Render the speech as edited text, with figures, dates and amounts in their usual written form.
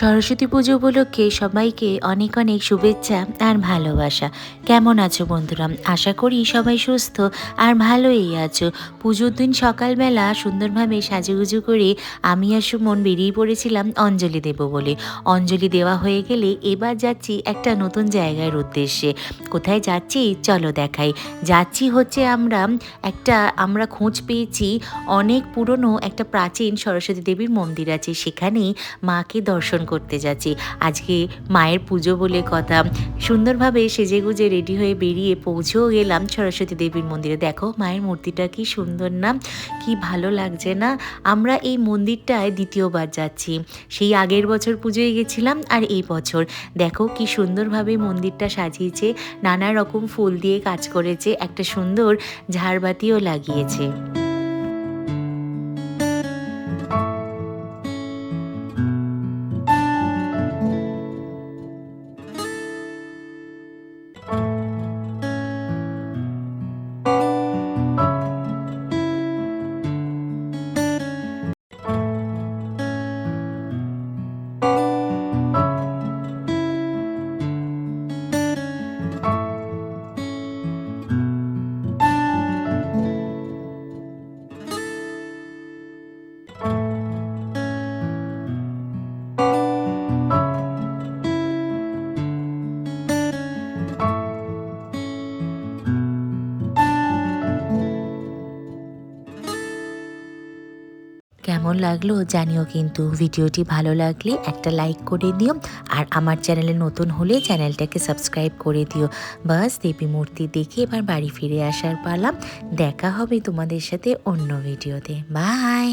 সরস্বতী পুজো উপলক্ষে সবাইকে অনেক অনেক শুভেচ্ছা আর ভালোবাসা। কেমন আছো বন্ধুরা? আশা করি সবাই সুস্থ আর ভালোই আছো। পুজোর দিন সকালবেলা সুন্দরভাবে সাজুগুজু করে আমি আর সুমন বেরিয়ে পড়েছিলাম অঞ্জলি দেব বলে। অঞ্জলি দেওয়া হয়ে গেলে এবার যাচ্ছি একটা নতুন জায়গার উদ্দেশ্যে। কোথায় যাচ্ছি চলো দেখাই। যাচ্ছি হচ্ছে আমরা খোঁজ পেয়েছি অনেক পুরনো একটা প্রাচীন সরস্বতী দেবীর মন্দির আছে, সেখানেই মাকে দর্শন করতে যাচ্ছি। আজকে মায়ের পুজো বলে কথা। সুন্দরভাবে সেজেগুজে রেডি হয়ে বেরিয়ে পৌঁছেও গেলাম সরস্বতী দেবীর মন্দিরে। দেখো মায়ের মূর্তিটা কি সুন্দর না? কি ভালো লাগছে না? আমরা এই মন্দিরটায় দ্বিতীয়বার যাচ্ছি। সেই আগের বছর পুজোয় গেছিলাম আর এই বছর। দেখো কি সুন্দরভাবে মন্দিরটা সাজিয়েছে, নানা রকম ফুল দিয়ে কাজ করেছে, একটা সুন্দর ঝাড়বাতিও লাগিয়েছে। কেমন লাগলো জানিও কিন্তু। ভিডিওটি ভালো লাগলে একটা লাইক করে দিও, আর আমার চ্যানেলে নতুন হলে চ্যানেলটাকে সাবস্ক্রাইব করে দিও। বাস দেবী মূর্তি দেখে এবার বাড়ি ফিরে আসার পালা। দেখা হবে তোমাদের সাথে অন্য ভিডিওতে। বাই।